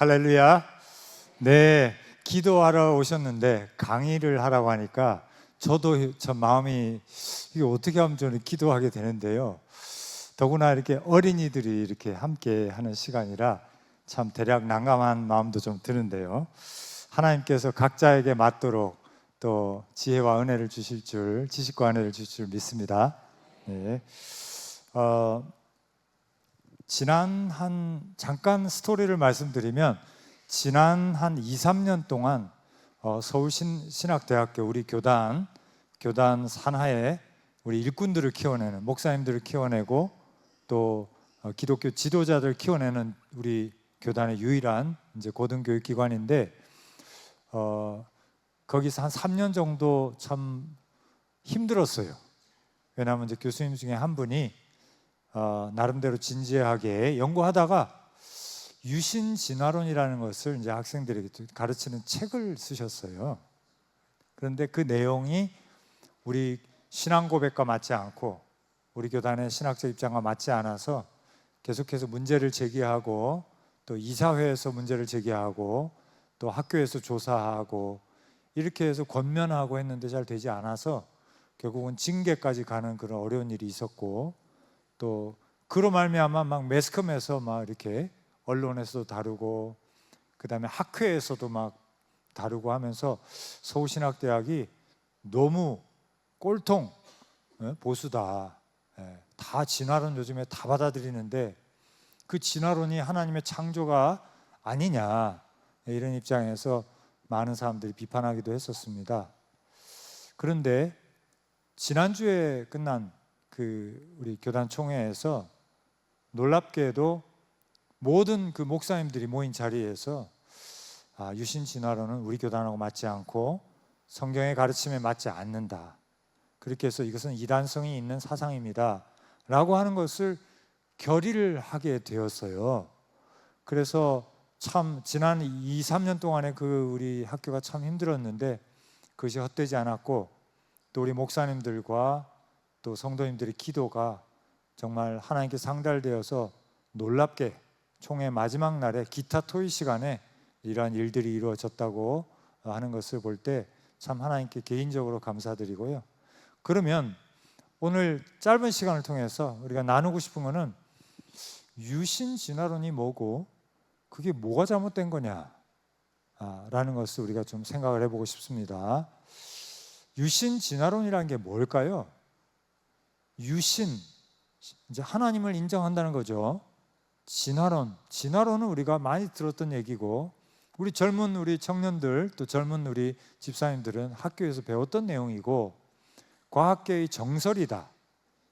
할렐루야. 네, 기도하러 오셨는데 강의를 하라고 하니까 저도 참 마음이 이게 어떻게 하면 저는 기도하게 되는데요. 더구나 이렇게 어린이들이 이렇게 함께 하는 시간이라 참 대략 난감한 마음도 좀 드는데요. 하나님께서 각자에게 맞도록 또 지혜와 은혜를 주실 줄, 지식과 은혜를 주실 줄 믿습니다. 네. 잠깐 스토리를 말씀드리면 지난 한 2, 3년 동안 서울신학대학교 우리 교단 산하에 우리 일꾼들을 키워내는 목사님들을 키워내고 또 기독교 지도자들 키워내는 우리 교단의 유일한 이제 고등교육기관인데 거기서 한 3년 정도 참 힘들었어요. 왜냐하면 이제 교수님 중에 한 분이 나름대로 진지하게 연구하다가 유신진화론이라는 것을 이제 학생들에게 가르치는 책을 쓰셨어요. 그런데 그 내용이 우리 신앙 고백과 맞지 않고 우리 교단의 신학적 입장과 맞지 않아서 계속해서 문제를 제기하고 또 이사회에서 문제를 제기하고 또 학교에서 조사하고 이렇게 해서 권면하고 했는데 잘 되지 않아서 결국은 징계까지 가는 그런 어려운 일이 있었고 또 그로 말미암아 막 매스컴에서 막 이렇게 언론에서도 다루고 그다음에 학회에서도 막 다루고 하면서 서울신학대학이 너무 꼴통 보수다. 다 진화론 요즘에 다 받아들이는데 그 진화론이 하나님의 창조가 아니냐 이런 입장에서 많은 사람들이 비판하기도 했었습니다. 그런데 지난주에 끝난 그 우리 교단 총회에서 놀랍게도 모든 그 목사님들이 모인 자리에서 유신 진화론은 우리 교단하고 맞지 않고 성경의 가르침에 맞지 않는다. 그렇게 해서 이것은 이단성이 있는 사상입니다. 라고 하는 것을 결의를 하게 되었어요. 그래서 참 지난 2, 3년 동안에 그 우리 학교가 참 힘들었는데 그것이 헛되지 않았고 또 우리 목사님들과 또 성도님들의 기도가 정말 하나님께 상달되어서 놀랍게 총회 마지막 날에 기타 토의 시간에 이러한 일들이 이루어졌다고 하는 것을 볼 때 참 하나님께 개인적으로 감사드리고요. 그러면 오늘 짧은 시간을 통해서 우리가 나누고 싶은 것은 유신진화론이 뭐고 그게 뭐가 잘못된 거냐 라는 것을 우리가 좀 생각을 해보고 싶습니다. 유신진화론이라는 게 뭘까요? 유신, 이제 하나님을 인정한다는 거죠. 진화론은 우리가 많이 들었던 얘기고 우리 젊은 우리 청년들 또 젊은 우리 집사님들은 학교에서 배웠던 내용이고 과학계의 정설이다.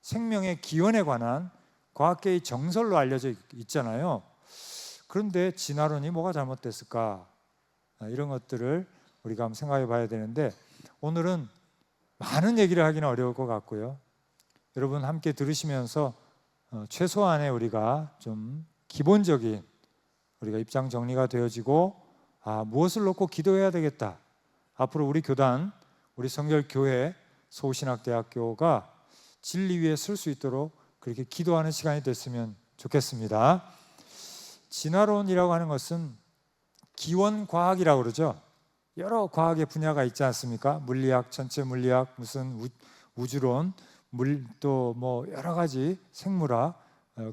생명의 기원에 관한 과학계의 정설로 알려져 있잖아요. 그런데 진화론이 뭐가 잘못됐을까? 이런 것들을 우리가 한번 생각해 봐야 되는데 오늘은 많은 얘기를 하기는 어려울 것 같고요. 여러분 함께 들으시면서 최소한의 우리가 좀 기본적인 우리가 입장 정리가 되어지고 무엇을 놓고 기도해야 되겠다. 앞으로 우리 교단, 우리 성결교회, 서울신학대학교가 진리 위에 설 수 있도록 그렇게 기도하는 시간이 됐으면 좋겠습니다. 진화론이라고 하는 것은 기원과학이라고 그러죠. 여러 과학의 분야가 있지 않습니까? 물리학, 전체 물리학, 무슨 우주론, 또 뭐 여러 가지 생물학,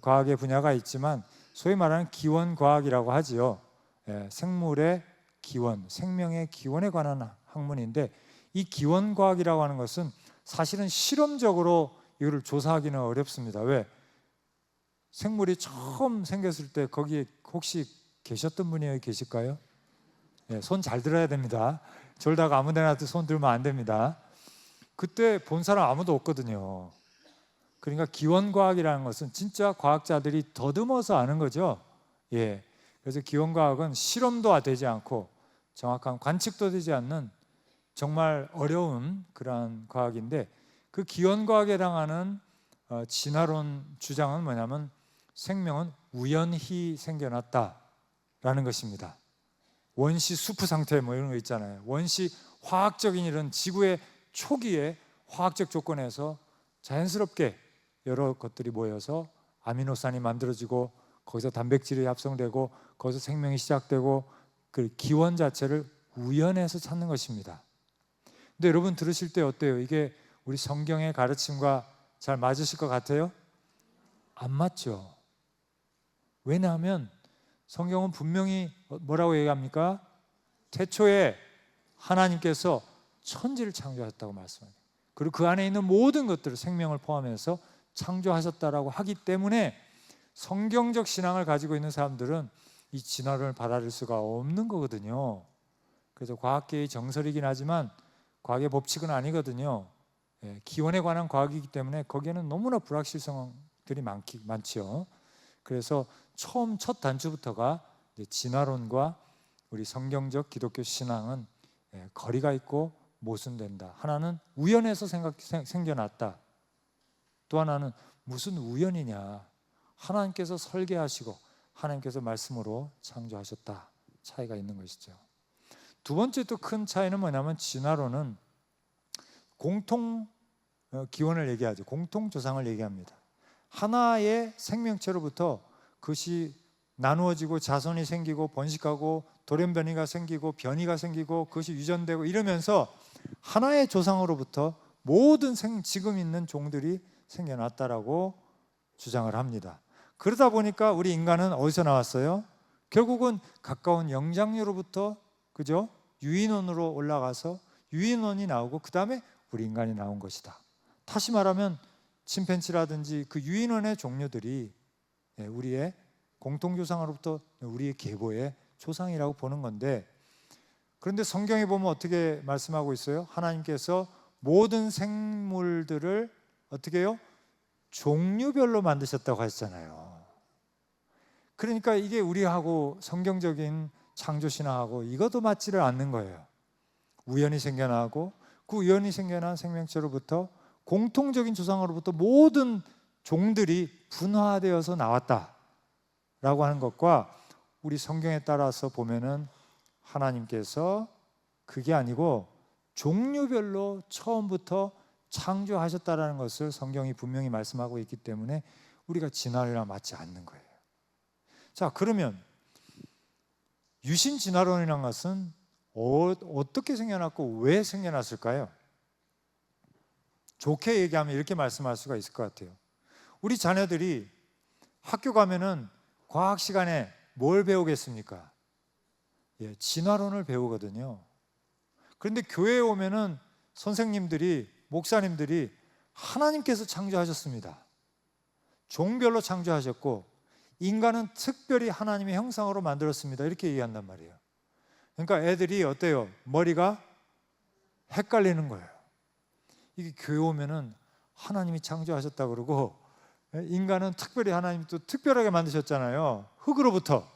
과학의 분야가 있지만 소위 말하는 기원과학이라고 하지요. 생물의 기원, 생명의 기원에 관한 학문인데 이 기원과학이라고 하는 것은 사실은 실험적으로 이거를 조사하기는 어렵습니다. 왜? 생물이 처음 생겼을 때 거기에 혹시 계셨던 분이 여기 계실까요? 손 잘 들어야 됩니다. 졸다가 아무 데나 손 들면 안 됩니다. 그때 본 사람 아무도 없거든요. 그러니까 기원과학이라는 것은 진짜 과학자들이 더듬어서 아는 거죠. 그래서 기원과학은 실험도 되지 않고 정확한 관측도 되지 않는 정말 어려운 그러한 과학인데 그 기원과학에 해당하는 진화론 주장은 뭐냐면 생명은 우연히 생겨났다라는 것입니다. 원시 수프 상태 뭐 이런 거 있잖아요. 원시 화학적인 이런 지구의 초기에 화학적 조건에서 자연스럽게 여러 것들이 모여서 아미노산이 만들어지고 거기서 단백질이 합성되고 거기서 생명이 시작되고 그 기원 자체를 우연에서 찾는 것입니다. 근데 여러분 들으실 때 어때요? 이게 우리 성경의 가르침과 잘 맞으실 것 같아요? 안 맞죠. 왜냐하면 성경은 분명히 뭐라고 얘기합니까? 태초에 하나님께서 천지를 창조하셨다고 말씀합니다. 그리고 그 안에 있는 모든 것들을 생명을 포함해서 창조하셨다라고 하기 때문에 성경적 신앙을 가지고 있는 사람들은 이 진화론을 받아들일 수가 없는 거거든요. 그래서 과학계의 정설이긴 하지만 과학의 법칙은 아니거든요. 기원에 관한 과학이기 때문에 거기에는 너무나 불확실성들이 많지요. 그래서 처음 첫 단추부터가 진화론과 우리 성경적 기독교 신앙은 거리가 있고 모순된다. 하나는 우연에서 생겨났다. 또 하나는 무슨 우연이냐. 하나님께서 설계하시고 하나님께서 말씀으로 창조하셨다. 차이가 있는 것이죠. 두 번째 또 큰 차이는 뭐냐면 진화론은 공통 기원을 얘기하죠. 공통 조상을 얘기합니다. 하나의 생명체로부터 그것이 나누어지고 자손이 생기고 번식하고 돌연변이가 생기고 변이가 생기고 그것이 유전되고 이러면서 하나의 조상으로부터 모든 지금 있는 종들이 생겨났다라고 주장을 합니다. 그러다 보니까 우리 인간은 어디서 나왔어요? 결국은 가까운 영장류로부터 그죠? 유인원으로 올라가서 유인원이 나오고 그 다음에 우리 인간이 나온 것이다. 다시 말하면 침팬지라든지 그 유인원의 종류들이 우리의 공통조상으로부터 우리의 계보의 조상이라고 보는 건데, 그런데 성경에 보면 어떻게 말씀하고 있어요? 하나님께서 모든 생물들을 어떻게 해요? 종류별로 만드셨다고 하셨잖아요. 그러니까 이게 우리하고 성경적인 창조신화하고 이것도 맞지를 않는 거예요. 우연히 생겨나고 그 우연히 생겨난 생명체로부터 공통적인 조상으로부터 모든 종들이 분화되어서 나왔다라고 하는 것과 우리 성경에 따라서 보면은 하나님께서 그게 아니고 종류별로 처음부터 창조하셨다라는 것을 성경이 분명히 말씀하고 있기 때문에 우리가 진화론이랑 맞지 않는 거예요. 자, 그러면 유신 진화론이라는 것은 어떻게 생겨났고 왜 생겨났을까요? 좋게 얘기하면 이렇게 말씀할 수가 있을 것 같아요. 우리 자녀들이 학교 가면은 과학 시간에 뭘 배우겠습니까? 진화론을 배우거든요. 그런데 교회에 오면은 선생님들이, 목사님들이 하나님께서 창조하셨습니다. 종별로 창조하셨고 인간은 특별히 하나님의 형상으로 만들었습니다. 이렇게 얘기한단 말이에요. 그러니까 애들이 어때요? 머리가 헷갈리는 거예요. 이게 교회 오면은 하나님이 창조하셨다 그러고 인간은 특별히 하나님이 또 특별하게 만드셨잖아요. 흙으로부터.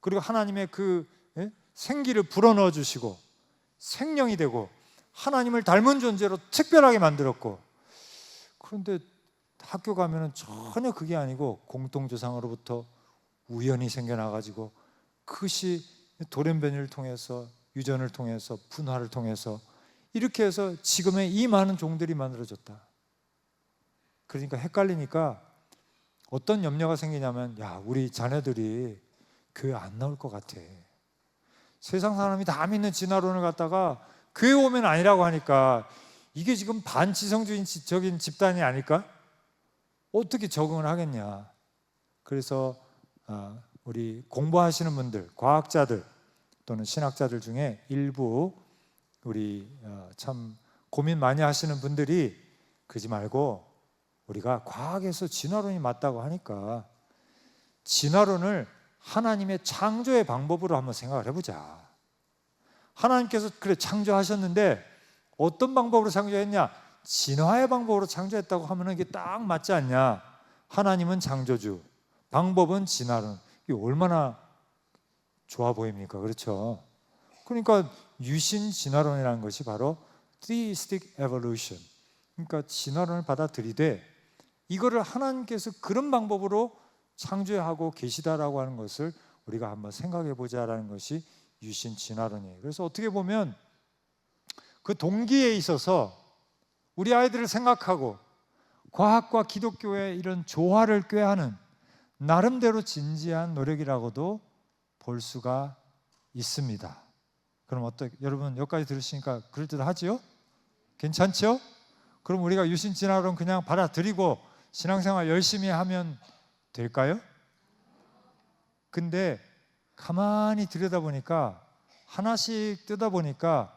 그리고 하나님의 그 생기를 불어넣어 주시고 생명이 되고 하나님을 닮은 존재로 특별하게 만들었고, 그런데 학교 가면은 전혀 그게 아니고 공통조상으로부터 우연히 생겨나가지고 그것이 돌연변이를 통해서 유전을 통해서 분화를 통해서 이렇게 해서 지금의 이 많은 종들이 만들어졌다. 그러니까 헷갈리니까 어떤 염려가 생기냐면, 야, 우리 자녀들이 교회 안 나올 것 같아. 세상 사람이 다 믿는 진화론을 갖다가 교회 오면 아니라고 하니까 이게 지금 반지성주의적인 집단이 아닐까? 어떻게 적응을 하겠냐. 그래서 우리 공부하시는 분들, 과학자들 또는 신학자들 중에 일부 우리 참 고민 많이 하시는 분들이 그러지 말고 우리가 과학에서 진화론이 맞다고 하니까 진화론을 하나님의 창조의 방법으로 한번 생각을 해보자. 하나님께서 그래 창조하셨는데 어떤 방법으로 창조했냐? 진화의 방법으로 창조했다고 하면 이게 딱 맞지 않냐? 하나님은 창조주, 방법은 진화론. 이게 얼마나 좋아 보입니까? 그렇죠? 그러니까 유신 진화론이라는 것이 바로 theistic evolution. 그러니까 진화론을 받아들이되 이거를 하나님께서 그런 방법으로 창조하고 계시다라고 하는 것을 우리가 한번 생각해 보자라는 것이 유신 진화론이에요. 그래서 어떻게 보면 그 동기에 있어서 우리 아이들을 생각하고 과학과 기독교의 이런 조화를 꾀하는 나름대로 진지한 노력이라고도 볼 수가 있습니다. 그럼 여러분 여기까지 들으시니까 그럴듯하지요? 괜찮죠? 그럼 우리가 유신 진화론 그냥 받아들이고 신앙생활 열심히 하면 될까요? 근데 가만히 들여다보니까 하나씩 뜯어보니까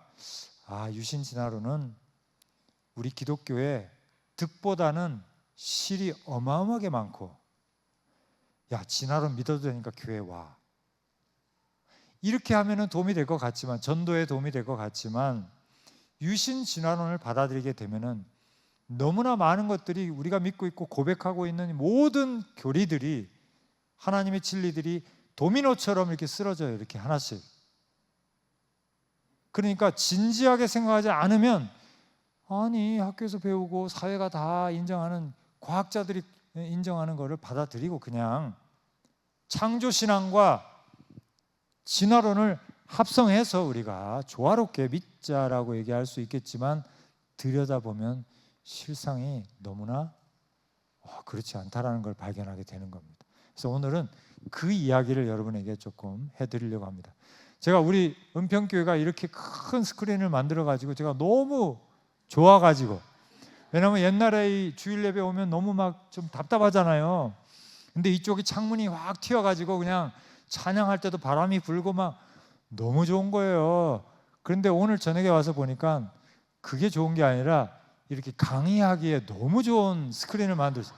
유신 진화론은 우리 기독교에 득보다는 실이 어마어마하게 많고, 야, 진화론 믿어도 되니까 교회 와, 이렇게 하면은 도움이 될 것 같지만, 전도에 도움이 될 것 같지만, 유신 진화론을 받아들이게 되면은 너무나 많은 것들이 우리가 믿고 있고 고백하고 있는 모든 교리들이, 하나님의 진리들이 도미노처럼 이렇게 쓰러져요. 이렇게 하나씩. 그러니까 진지하게 생각하지 않으면, 아니 학교에서 배우고 사회가 다 인정하는, 과학자들이 인정하는 것을 받아들이고 그냥 창조신앙과 진화론을 합성해서 우리가 조화롭게 믿자라고 얘기할 수 있겠지만, 들여다보면 실상이 너무나 그렇지 않다라는 걸 발견하게 되는 겁니다. 그래서 오늘은 그 이야기를 여러분에게 조금 해드리려고 합니다. 제가 우리 은평교회가 이렇게 큰 스크린을 만들어가지고 제가 너무 좋아가지고, 왜냐하면 옛날에 이 주일 예배 오면 너무 막 좀 답답하잖아요. 근데 이쪽이 창문이 확 튀어가지고 그냥 찬양할 때도 바람이 불고 막 너무 좋은 거예요. 그런데 오늘 저녁에 와서 보니까 그게 좋은 게 아니라 이렇게 강의하기에 너무 좋은 스크린을 만들었어요.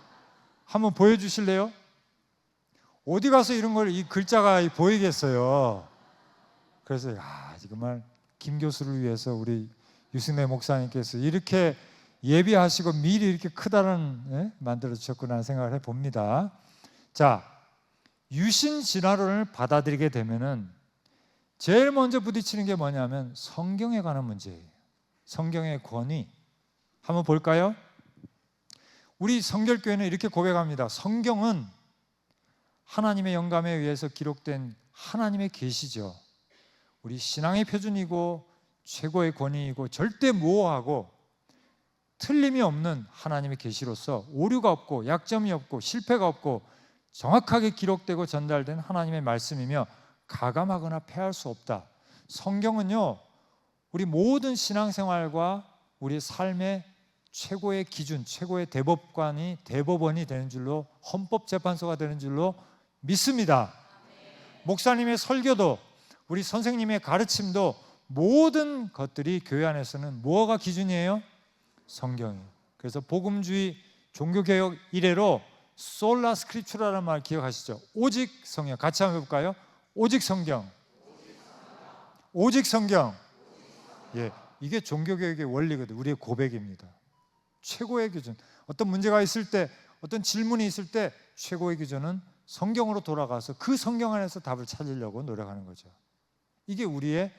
한번 보여주실래요? 어디 가서 이런 걸, 이 글자가 보이겠어요. 그래서 정말 김 교수를 위해서 우리 유승래 목사님께서 이렇게 예비하시고 미리 이렇게 크다는 만들어 주셨구나 생각을 해봅니다. 자, 유신 진화론을 받아들이게 되면은 제일 먼저 부딪히는 게 뭐냐면 성경에 관한 문제예요. 성경의 권위. 한번 볼까요? 우리 성결교회는 이렇게 고백합니다. 성경은 하나님의 영감에 의해서 기록된 하나님의 계시죠. 우리 신앙의 표준이고 최고의 권위이고 절대 모호하고 틀림이 없는 하나님의 계시로서 오류가 없고 약점이 없고 실패가 없고 정확하게 기록되고 전달된 하나님의 말씀이며 가감하거나 폐할 수 없다. 성경은요, 우리 모든 신앙생활과 우리 삶의 최고의 기준, 최고의 대법원이 되는 줄로, 헌법재판소가 되는 줄로 믿습니다. 목사님의 설교도, 우리 선생님의 가르침도, 모든 것들이 교회 안에서는 뭐가 기준이에요? 성경이에요. 그래서 복음주의 종교개혁 이래로 솔라 스크립추라는 말 기억하시죠? 오직 성경. 같이 한번 해볼까요? 오직 성경. 오직 성경. 예, 이게 종교개혁의 원리거든요. 우리의 고백입니다. 최고의 기준. 어떤 문제가 있을 때, 어떤 질문이 있을 때 최고의 기준은 성경으로 돌아가서 그 성경 안에서 답을 찾으려고 노력하는 거죠. 이게 우리의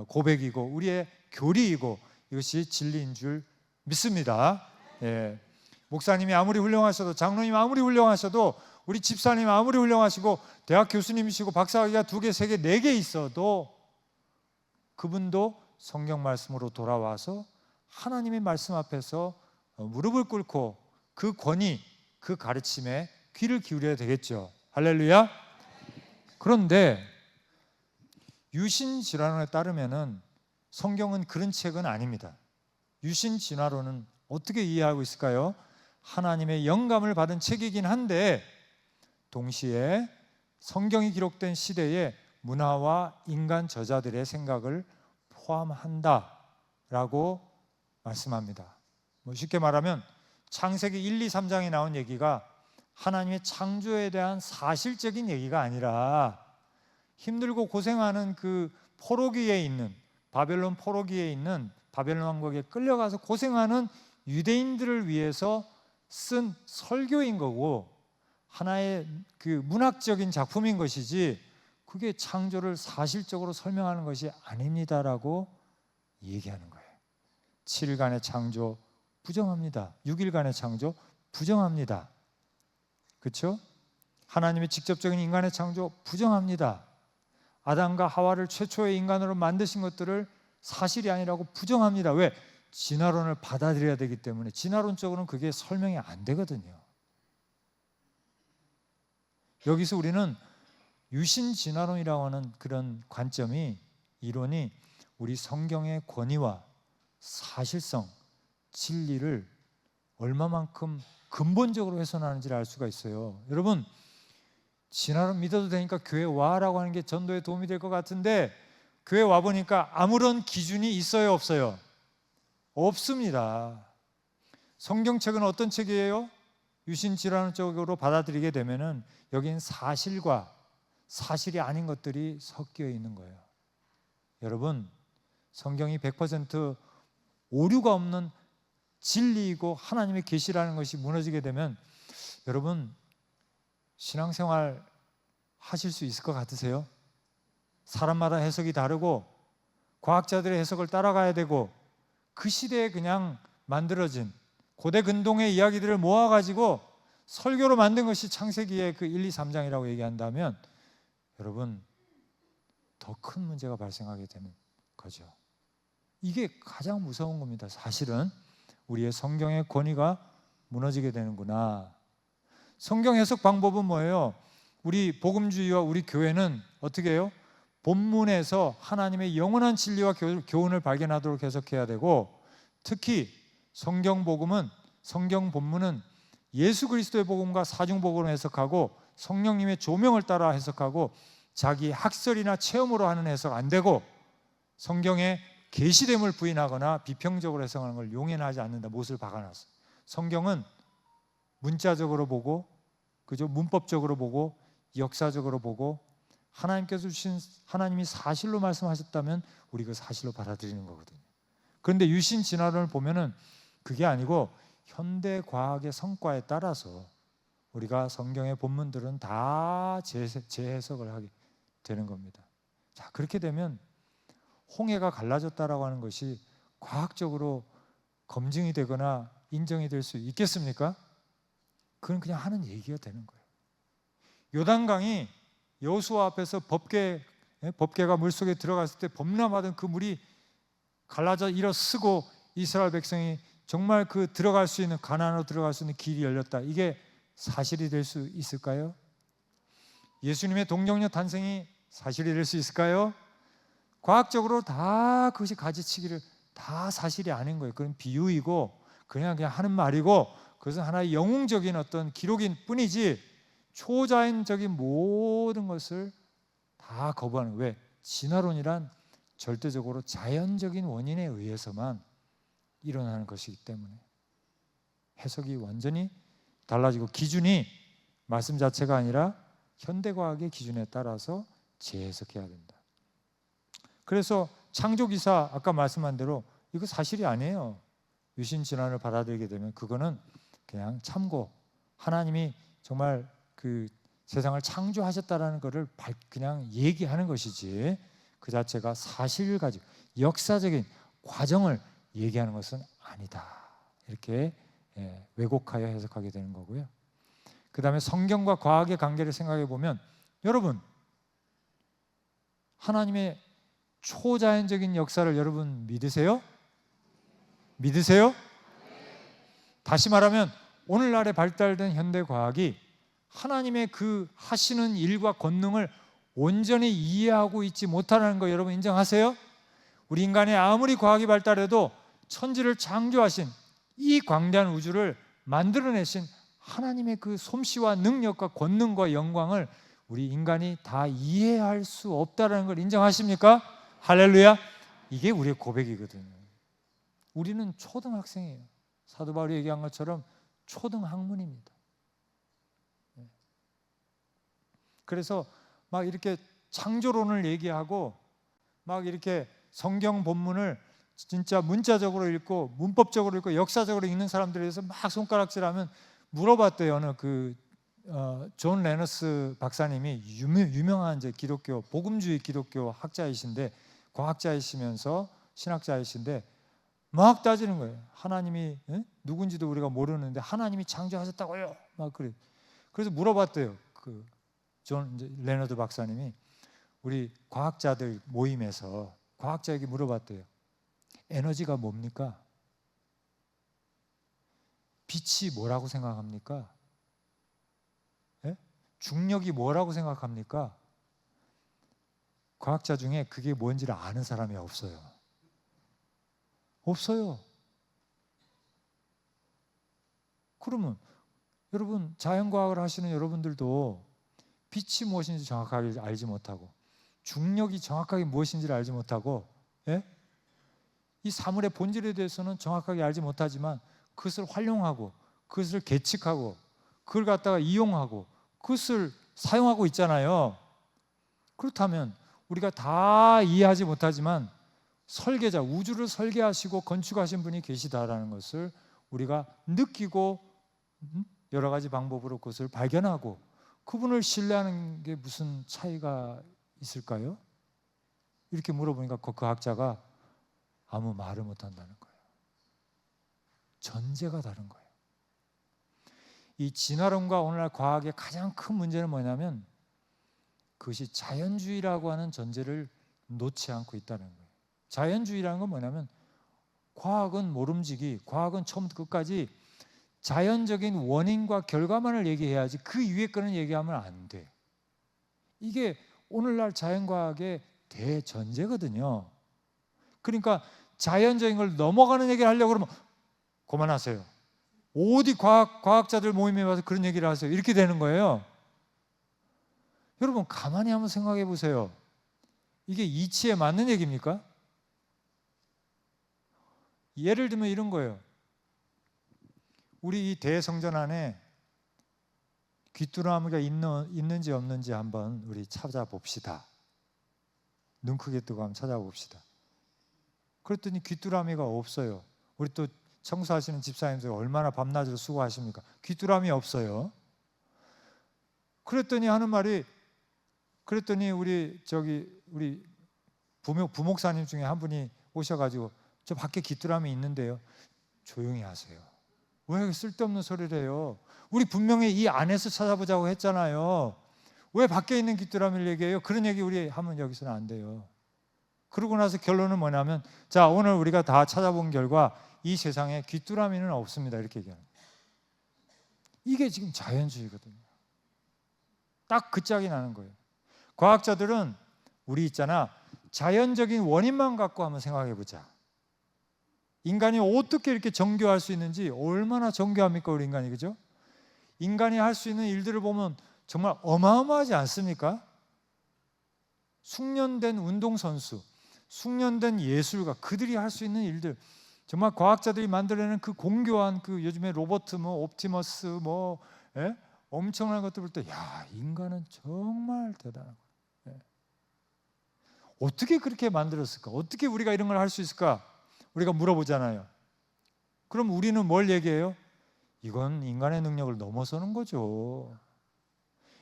고백이고 우리의 교리이고 이것이 진리인 줄 믿습니다. 예. 목사님이 아무리 훌륭하셔도, 장로님이 아무리 훌륭하셔도, 우리 집사님이 아무리 훌륭하시고 대학 교수님이시고 박사학위가 2개, 3개, 4개 있어도 그분도 성경 말씀으로 돌아와서 하나님의 말씀 앞에서 무릎을 꿇고 그 권위, 그 가르침에 귀를 기울여야 되겠죠. 할렐루야. 그런데 유신 진화론에 따르면은 성경은 그런 책은 아닙니다. 유신 진화론은 어떻게 이해하고 있을까요? 하나님의 영감을 받은 책이긴 한데 동시에 성경이 기록된 시대의 문화와 인간 저자들의 생각을 포함한다라고 말씀합니다. 쉽게 말하면 창세기 1, 2, 3장에 나온 얘기가 하나님의 창조에 대한 사실적인 얘기가 아니라 힘들고 고생하는 그 포로기에 있는, 바벨론 포로기에 있는, 바벨론 왕국에 끌려가서 고생하는 유대인들을 위해서 쓴 설교인 거고, 하나의 그 문학적인 작품인 것이지 그게 창조를 사실적으로 설명하는 것이 아닙니다라고 얘기하는 거예요. 7일간의 창조 부정합니다. 6일간의 창조 부정합니다. 그렇죠? 하나님의 직접적인 인간의 창조 부정합니다. 아담과 하와를 최초의 인간으로 만드신 것들을 사실이 아니라고 부정합니다. 왜? 진화론을 받아들여야 되기 때문에. 진화론적으로는 그게 설명이 안 되거든요. 여기서 우리는 유신진화론이라고 하는 그런 관점이, 이론이 우리 성경의 권위와 사실성, 진리를 얼마만큼 근본적으로 훼손하는지를 알 수가 있어요. 여러분, 진화론 믿어도 되니까 교회 와라고 하는 게 전도에 도움이 될 것 같은데, 교회 와보니까 아무런 기준이 있어요, 없어요? 없습니다. 성경책은 어떤 책이에요? 유신진화론 쪽으로 받아들이게 되면은 여긴 사실과 사실이 아닌 것들이 섞여 있는 거예요. 여러분, 성경이 100% 오류가 없는 진리이고 하나님의 계시라는 것이 무너지게 되면 여러분, 신앙생활 하실 수 있을 것 같으세요? 사람마다 해석이 다르고 과학자들의 해석을 따라가야 되고, 그 시대에 그냥 만들어진 고대 근동의 이야기들을 모아가지고 설교로 만든 것이 창세기의 그 1, 2, 3장이라고 얘기한다면 여러분, 더 큰 문제가 발생하게 되는 거죠. 이게 가장 무서운 겁니다. 사실은 우리의 성경의 권위가 무너지게 되는구나. 성경 해석 방법은 뭐예요? 우리 복음주의와 우리 교회는 어떻게 해요? 본문에서 하나님의 영원한 진리와 교훈을 발견하도록 해석해야 되고, 특히 성경 본문은 예수 그리스도의 복음과 사중복음을 해석하고 성령님의 조명을 따라 해석하고 자기 학설이나 체험으로 하는 해석 안 되고, 성경에 계시됨을 부인하거나 비평적으로 해석하는 걸 용인하지 않는다. 못을 박아놨어. 성경은 문자적으로 보고, 그죠? 문법적으로 보고, 역사적으로 보고, 하나님께서 주신, 하나님이 사실로 말씀하셨다면 우리 그 사실로 받아들이는 거거든요. 그런데 유신 진화론을 보면은 그게 아니고 현대 과학의 성과에 따라서 우리가 성경의 본문들은 다 재해석을 하게 되는 겁니다. 자, 그렇게 되면 홍해가 갈라졌다라고 하는 것이 과학적으로 검증이 되거나 인정이 될 수 있겠습니까? 그건 그냥 하는 얘기가 되는 거예요. 요단강이 여호수아 앞에서 법궤가 물속에 들어갔을 때 범람하던 그 물이 갈라져 일어서고 이스라엘 백성이 정말 그 들어갈 수 있는, 가나안으로 들어갈 수 있는 길이 열렸다. 이게 사실이 될 수 있을까요? 예수님의 동정녀 탄생이 사실이 될 수 있을까요? 과학적으로 다 그것이 가지치기를 다 사실이 아닌 거예요. 그건 비유이고 그냥 하는 말이고, 그것은 하나의 영웅적인 어떤 기록인 뿐이지 초자연적인 모든 것을 다 거부하는. 왜? 진화론이란 절대적으로 자연적인 원인에 의해서만 일어나는 것이기 때문에 해석이 완전히 달라지고, 기준이 말씀 자체가 아니라 현대과학의 기준에 따라서 재해석해야 된다. 그래서 창조기사 아까 말씀한 대로 이거 사실이 아니에요. 유신진화를 받아들이게 되면 그거는 그냥 참고, 하나님이 정말 그 세상을 창조하셨다라는 것을 그냥 얘기하는 것이지, 그 자체가 사실을 가지고 역사적인 과정을 얘기하는 것은 아니다. 이렇게 왜곡하여 해석하게 되는 거고요. 그 다음에 성경과 과학의 관계를 생각해 보면, 여러분, 하나님의 초자연적인 역사를 여러분 믿으세요? 믿으세요? 다시 말하면 오늘날에 발달된 현대과학이 하나님의 그 하시는 일과 권능을 온전히 이해하고 있지 못하는 거 여러분 인정하세요? 우리 인간의 아무리 과학이 발달해도 천지를 창조하신, 이 광대한 우주를 만들어내신 하나님의 그 솜씨와 능력과 권능과 영광을 우리 인간이 다 이해할 수 없다는 걸 인정하십니까? 할렐루야. 이게 우리의 고백이거든요. 우리는 초등학생이에요. 사도 바울이 얘기한 것처럼 초등학문입니다. 그래서 막 이렇게 창조론을 얘기하고 막 이렇게 성경 본문을 진짜 문자적으로 읽고 문법적으로 읽고 역사적으로 읽는 사람들에 대해서 막 손가락질하면, 물어봤대요. 어느 존 레너스 박사님이 유명한 이제 기독교 복음주의 기독교 학자이신데, 과학자이시면서 신학자이신데 막 따지는 거예요. 하나님이 누군지도 우리가 모르는데 하나님이 창조하셨다고요? 막 그래. 그래서 물어봤대요. 그 존 레너드 박사님이 우리 과학자들 모임에서 과학자에게 물어봤대요. 에너지가 뭡니까? 빛이 뭐라고 생각합니까? 예? 중력이 뭐라고 생각합니까? 과학자 중에 그게 뭔지를 아는 사람이 없어요. 없어요. 그러면 여러분, 자연과학을 하시는 여러분들도 빛이 무엇인지 정확하게 알지 못하고 중력이 정확하게 무엇인지를 알지 못하고, 예? 이 사물의 본질에 대해서는 정확하게 알지 못하지만 그것을 활용하고 그것을 계측하고 그걸 갖다가 이용하고 그것을 사용하고 있잖아요. 그렇다면 우리가 다 이해하지 못하지만 설계자, 우주를 설계하시고 건축하신 분이 계시다라는 것을 우리가 느끼고 여러 가지 방법으로 그것을 발견하고 그분을 신뢰하는 게 무슨 차이가 있을까요? 이렇게 물어보니까 그 과학자가 아무 말을 못한다는 거예요. 전제가 다른 거예요. 이 진화론과 오늘날 과학의 가장 큰 문제는 뭐냐면 그것이 자연주의라고 하는 전제를 놓지 않고 있다는 거예요. 자연주의라는 건 뭐냐면 과학은 모름지기, 과학은 처음부터 끝까지 자연적인 원인과 결과만을 얘기해야지 그 위에 거는 얘기하면 안 돼. 이게 오늘날 자연과학의 대전제거든요. 그러니까 자연적인 걸 넘어가는 얘기를 하려고 그러면 그만하세요. 어디 과학자들 모임에 와서 그런 얘기를 하세요. 이렇게 되는 거예요. 여러분 가만히 한번 생각해 보세요. 이게 이치에 맞는 얘기입니까? 예를 들면 이런 거예요. 우리 이 대성전 안에 귀뚜라미가 있는지 없는지 한번 우리 찾아봅시다. 눈 크게 뜨고 한번 찾아봅시다. 그랬더니 귀뚜라미가 없어요. 우리 또 청소하시는 집사님들 얼마나 밤낮으로 수고하십니까? 귀뚜라미 없어요. 그랬더니 하는 말이, 그랬더니 우리 부목사님 중에 한 분이 오셔가지고 저 밖에 귀뚜라미 있는데요. 조용히 하세요. 왜 쓸데없는 소리를 해요? 우리 분명히 이 안에서 찾아보자고 했잖아요. 왜 밖에 있는 귀뚜라미를 얘기해요? 그런 얘기 우리 하면 여기서는 안 돼요. 그러고 나서 결론은 뭐냐면, 자, 오늘 우리가 다 찾아본 결과 이 세상에 귀뚜라미는 없습니다. 이렇게 얘기하는 거예요. 이게 지금 자연주의거든요. 딱 그 짝이 나는 거예요. 과학자들은 우리 있잖아, 자연적인 원인만 갖고 한번 생각해 보자. 인간이 어떻게 이렇게 정교할 수 있는지, 얼마나 정교합니까 우리 인간이, 그죠? 인간이 할 수 있는 일들을 보면 정말 어마어마하지 않습니까? 숙련된 운동선수, 숙련된 예술가, 그들이 할 수 있는 일들, 정말 과학자들이 만들어내는 그 공교한 그 요즘에 로버트 옵티머스 엄청난 것들 볼 때, 야, 인간은 정말 대단한 거예요. 어떻게 그렇게 만들었을까? 어떻게 우리가 이런 걸 할 수 있을까? 우리가 물어보잖아요. 그럼 우리는 뭘 얘기해요? 이건 인간의 능력을 넘어서는 거죠.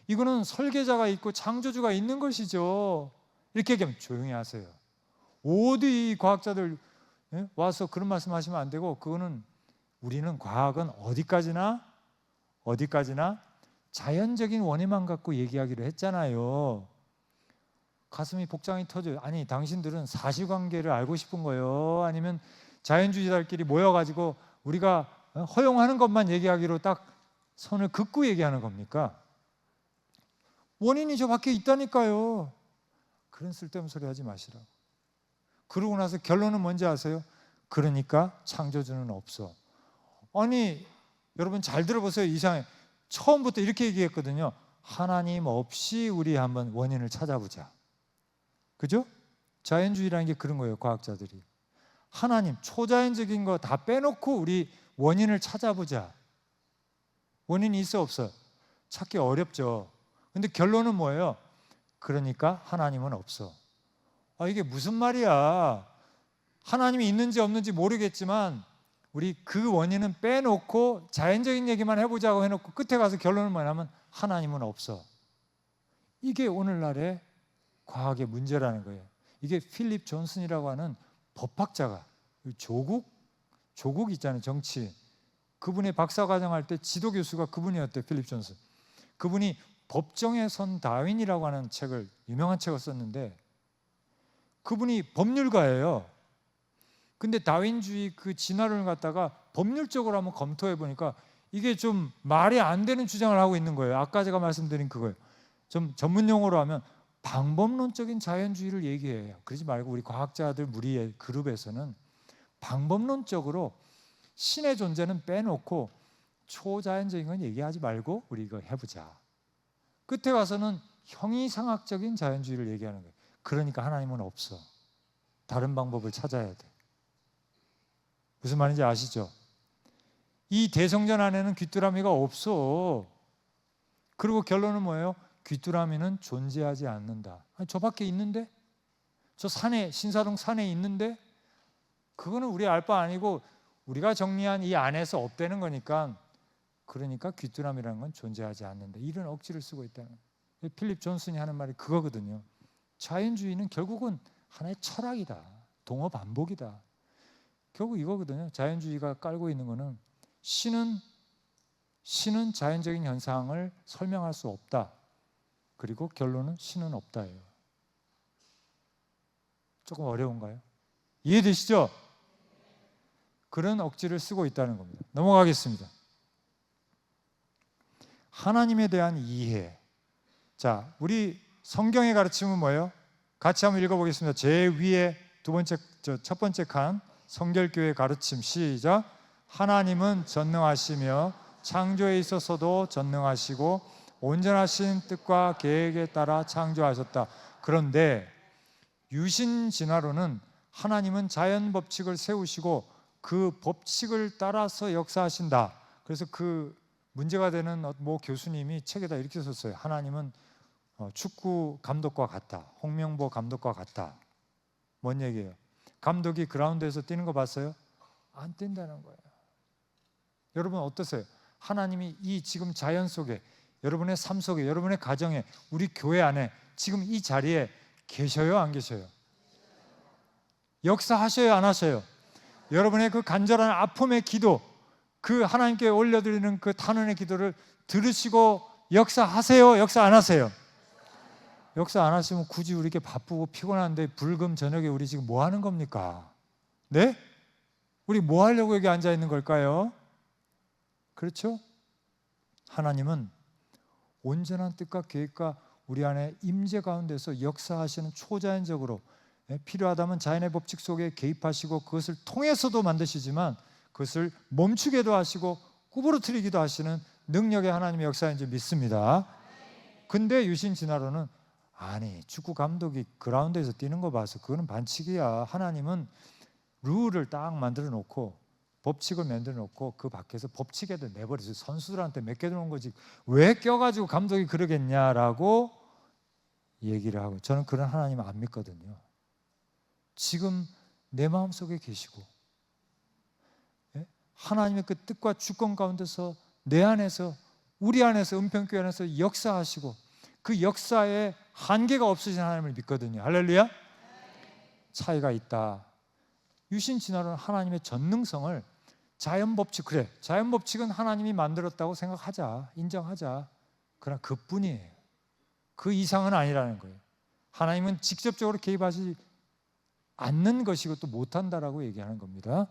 이거는 설계자가 있고 창조주가 있는 것이죠. 이렇게 얘기하면 조용히 하세요. 어디 과학자들 와서 그런 말씀하시면 안 되고, 그거는 우리는 과학은 어디까지나 자연적인 원인만 갖고 얘기하기로 했잖아요. 가슴이 복장이 터져요. 아니, 당신들은 사실관계를 알고 싶은 거예요? 아니면 자연주의자들끼리 모여가지고 우리가 허용하는 것만 얘기하기로 딱 선을 긋고 얘기하는 겁니까? 원인이 저 밖에 있다니까요. 그런 쓸데없는 소리 하지 마시라고. 그러고 나서 결론은 뭔지 아세요? 그러니까 창조주는 없어. 아니, 여러분 잘 들어보세요. 이상해. 처음부터 이렇게 얘기했거든요. 하나님 없이 우리 한번 원인을 찾아보자. 그죠? 자연주의라는 게 그런 거예요. 과학자들이 하나님, 초자연적인 거 다 빼놓고 우리 원인을 찾아보자. 원인이 있어 없어? 찾기 어렵죠. 근데 결론은 뭐예요? 그러니까 하나님은 없어. 이게 무슨 말이야? 하나님이 있는지 없는지 모르겠지만 우리 그 원인은 빼놓고 자연적인 얘기만 해보자고 해놓고 끝에 가서 결론은 뭐냐면 하나님은 없어. 이게 오늘날의 과학의 문제라는 거예요. 이게 필립 존슨이라고 하는 법학자가, 조국 있잖아요, 정치. 그분의 박사과정 할 때 지도 교수가 그분이었대요, 필립 존슨. 그분이 법정에 선 다윈이라고 하는 책을, 유명한 책을 썼는데, 그분이 법률가예요. 근데 다윈주의 그 진화론을 갖다가 법률적으로 한번 검토해 보니까 이게 좀 말이 안 되는 주장을 하고 있는 거예요. 아까 제가 말씀드린 그거예요. 좀 전문 용어로 하면 방법론적인 자연주의를 얘기해요. 그러지 말고 우리 과학자들 무리의 그룹에서는 방법론적으로 신의 존재는 빼놓고 초자연적인 건 얘기하지 말고 우리 이거 해보자. 끝에 가서는 형이상학적인 자연주의를 얘기하는 거예요. 그러니까 하나님은 없어. 다른 방법을 찾아야 돼. 무슨 말인지 아시죠? 이 대성전 안에는 귀뚜라미가 없어. 그리고 결론은 뭐예요? 귀뚜라미는 존재하지 않는다. 아니, 저 밖에 있는데? 저 산에, 신사동 산에 있는데? 그거는 우리 알 바 아니고 우리가 정리한 이 안에서 없다는 거니까, 그러니까 귀뚜라미라는 건 존재하지 않는다. 이런 억지를 쓰고 있다는 거예요. 필립 존슨이 하는 말이 그거거든요. 자연주의는 결국은 하나의 철학이다. 동어 반복이다. 결국 이거거든요. 자연주의가 깔고 있는 거는 신은 자연적인 현상을 설명할 수 없다. 그리고 결론은 신은 없다예요. 조금 어려운가요? 이해되시죠? 그런 억지를 쓰고 있다는 겁니다. 넘어가겠습니다. 하나님에 대한 이해. 자, 우리 성경의 가르침은 뭐예요? 같이 한번 읽어보겠습니다. 제 위에 첫 번째 칸 성결교회 가르침 시작. 하나님은 전능하시며 창조에 있어서도 전능하시고 온전하신 뜻과 계획에 따라 창조하셨다. 그런데 유신 진화론은 하나님은 자연 법칙을 세우시고 그 법칙을 따라서 역사하신다. 그래서 그 문제가 되는 모 교수님이 책에다 이렇게 썼어요. 하나님은 축구 감독과 같다. 홍명보 감독과 같다. 뭔 얘기예요? 감독이 그라운드에서 뛰는 거 봤어요? 안 뛴다는 거예요. 여러분 어떠세요? 하나님이 이 지금 자연 속에, 여러분의 삶 속에, 여러분의 가정에, 우리 교회 안에 지금 이 자리에 계셔요? 안 계셔요? 역사하셔요? 안 하셔요? 여러분의 그 간절한 아픔의 기도, 그 하나님께 올려드리는 그 탄원의 기도를 들으시고 역사하세요? 역사 안 하세요? 역사 안 하시면 굳이 우리 이렇게 바쁘고 피곤한데 불금 저녁에 우리 지금 뭐 하는 겁니까? 네? 우리 뭐 하려고 여기 앉아 있는 걸까요? 그렇죠? 하나님은 온전한 뜻과 계획과 우리 안에 임재 가운데서 역사하시는 초자연적으로, 필요하다면 자연의 법칙 속에 개입하시고 그것을 통해서도 만드시지만 그것을 멈추게도 하시고 구부러뜨리기도 하시는 능력의 하나님의 역사인 줄 믿습니다. 근데 유신 진화론은 아니, 축구 감독이 그라운드에서 뛰는 거 봐서 그거는 반칙이야. 하나님은 룰을 딱 만들어 놓고 법칙을 만들어 놓고 그 밖에서 법칙에도 내버려서 선수들한테 맡겨놓은 거지 왜 껴가지고 감독이 그러겠냐라고 얘기를 하고, 저는 그런 하나님을 안 믿거든요. 지금 내 마음속에 계시고 하나님의 그 뜻과 주권 가운데서 내 안에서, 우리 안에서, 은평교회 안에서 역사하시고 그 역사에 한계가 없으신 하나님을 믿거든요. 할렐루야. 차이가 있다. 유신 진화론은 하나님의 전능성을 자연 법칙, 그래 자연 법칙은 하나님이 만들었다고 생각하자, 인정하자. 그러나 그뿐이에요. 그 이상은 아니라는 거예요. 하나님은 직접적으로 개입하지 않는 것이고 또 못한다라고 얘기하는 겁니다.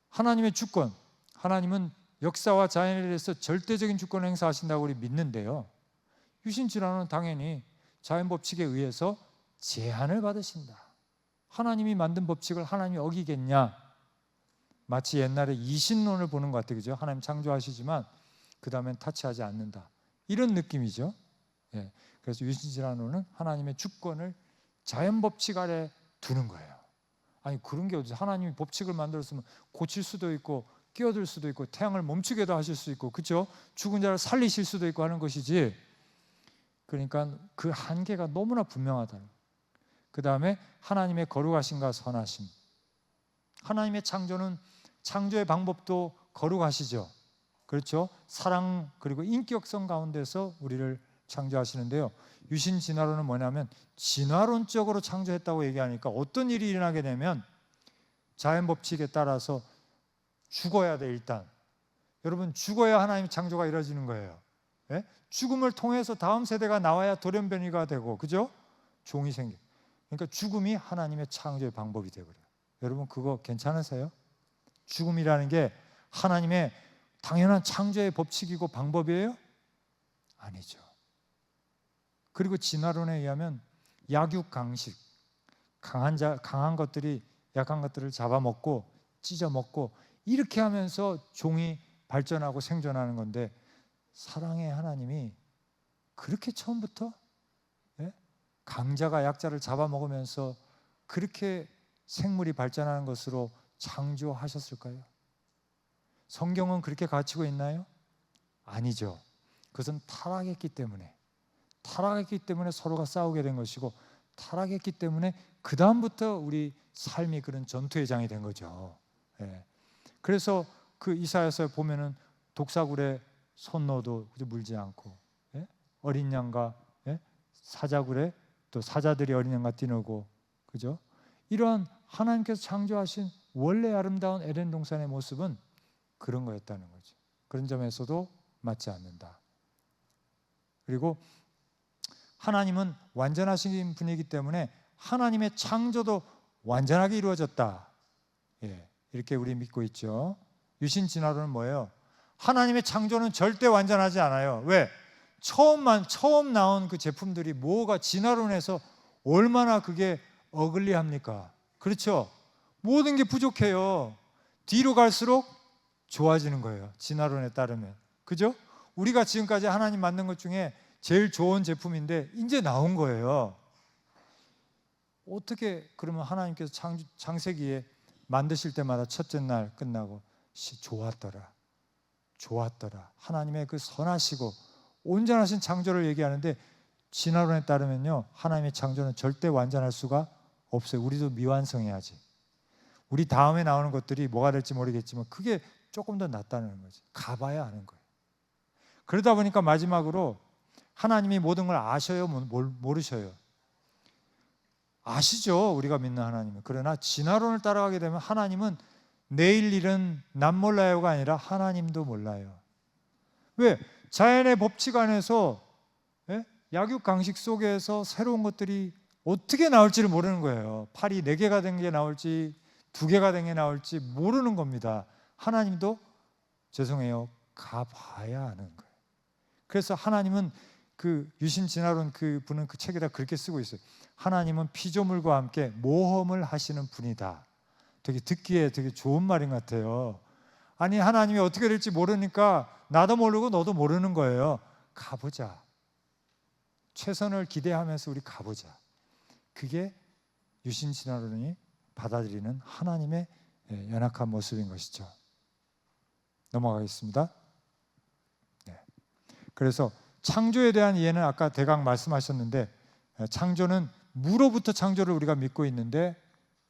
하나님의 주권, 하나님은 역사와 자연에 대해서 절대적인 주권을 행사하신다고 우리 믿는데요, 유신 진화론은 당연히 자연 법칙에 의해서 제한을 받으신다. 하나님이 만든 법칙을 하나님이 어기겠냐? 마치 옛날에 이신론을 보는 것 같아요. 그죠? 하나님 창조하시지만 그 다음엔 타치하지 않는다. 이런 느낌이죠. 예. 그래서 유신 진화론은 하나님의 주권을 자연 법칙 아래 두는 거예요. 아니 그런 게 어디서, 하나님이 법칙을 만들었으면 고칠 수도 있고 끼어들 수도 있고 태양을 멈추게도 하실 수 있고, 그렇죠? 죽은 자를 살리실 수도 있고 하는 것이지. 그러니까 그 한계가 너무나 분명하다. 그 다음에 하나님의 거룩하심과 선하심. 하나님의 창조는, 창조의 방법도 거룩하시죠. 그렇죠? 사랑 그리고 인격성 가운데서 우리를 창조하시는데요, 유신 진화론은 뭐냐면 진화론적으로 창조했다고 얘기하니까 어떤 일이 일어나게 되면 자연 법칙에 따라서 죽어야 돼. 일단 여러분, 죽어야 하나님의 창조가 이루어지는 거예요. 예? 죽음을 통해서 다음 세대가 나와야 돌연변이가 되고, 그죠? 종이 생겨. 그러니까 죽음이 하나님의 창조의 방법이 되어버려요. 여러분 그거 괜찮으세요? 죽음이라는 게 하나님의 당연한 창조의 법칙이고 방법이에요? 아니죠. 그리고 진화론에 의하면 약육강식, 강한 것들이 약한 것들을 잡아먹고 찢어먹고 이렇게 하면서 종이 발전하고 생존하는 건데, 사랑의 하나님이 그렇게 처음부터 강자가 약자를 잡아먹으면서 그렇게 생물이 발전하는 것으로 창조하셨을까요? 성경은 그렇게 가르치고 있나요? 아니죠. 그것은 타락했기 때문에 서로가 싸우게 된 것이고, 타락했기 때문에 그 다음부터 우리 삶이 그런 전투의 장이 된 거죠. 그래서 그 이사야서에 보면은 독사굴에 손 넣어도 물지 않고, 어린 양과 사자굴에 또 사자들이 어린 양과 뛰놀고, 그죠? 이러한 하나님께서 창조하신 원래 아름다운 에덴 동산의 모습은 그런 거였다는 거죠. 그런 점에서도 맞지 않는다. 그리고 하나님은 완전하신 분이기 때문에 하나님의 창조도 완전하게 이루어졌다. 이렇게 우리 믿고 있죠. 유신 진화론은 뭐예요? 하나님의 창조는 절대 완전하지 않아요. 왜? 처음 나온 그 제품들이 뭐가 진화론에서 얼마나 그게 어글리합니까? 그렇죠? 모든 게 부족해요. 뒤로 갈수록 좋아지는 거예요. 진화론에 따르면. 그죠? 우리가 지금까지 하나님 만든 것 중에 제일 좋은 제품인데 이제 나온 거예요. 어떻게 그러면 하나님께서 창세기에 만드실 때마다 첫째 날 끝나고 좋았더라. 하나님의 그 선하시고 온전하신 창조를 얘기하는데, 진화론에 따르면요, 하나님의 창조는 절대 완전할 수가 없어요. 우리도 미완성해야지. 우리 다음에 나오는 것들이 뭐가 될지 모르겠지만 그게 조금 더 낫다는 거지. 가봐야 아는 거예요. 그러다 보니까 마지막으로 하나님이 모든 걸 아셔요? 모르셔요? 아시죠? 우리가 믿는 하나님은. 그러나 진화론을 따라가게 되면 하나님은 내일 일은 남 몰라요가 아니라 하나님도 몰라요. 왜? 자연의 법칙 안에서 약육강식 속에서 새로운 것들이 어떻게 나올지를 모르는 거예요. 팔이 4개가 된 게 나올지 2개가 된 게 나올지 모르는 겁니다. 하나님도 죄송해요, 가봐야 아는 거예요. 그래서 하나님은 그 유신 진화론 그 분은 그 책에다 그렇게 쓰고 있어요. 하나님은 피조물과 함께 모험을 하시는 분이다. 되게 듣기에 되게 좋은 말인 것 같아요. 아니, 하나님이 어떻게 될지 모르니까 나도 모르고 너도 모르는 거예요. 가보자. 최선을 기대하면서 우리 가보자. 그게 유신 진화론이 받아들이는 하나님의 연약한 모습인 것이죠. 넘어가겠습니다. 그래서 창조에 대한 이해는 아까 대강 말씀하셨는데, 창조는 무로부터 창조를 우리가 믿고 있는데,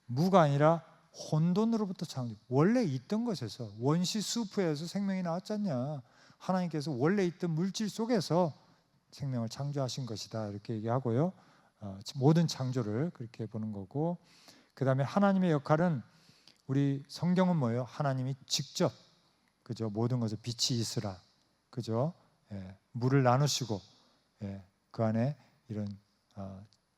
무가 아니라 혼돈으로부터 창조, 원래 있던 것에서, 원시 수프에서 생명이 나왔지 않냐. 하나님께서 원래 있던 물질 속에서 생명을 창조하신 것이다, 이렇게 얘기하고요. 모든 창조를 그렇게 보는 거고, 그 다음에 하나님의 역할은, 우리 성경은 뭐예요? 하나님이 직접, 그죠? 모든 것을 빛이 있으라, 그죠? 물을 나누시고, 그 안에 이런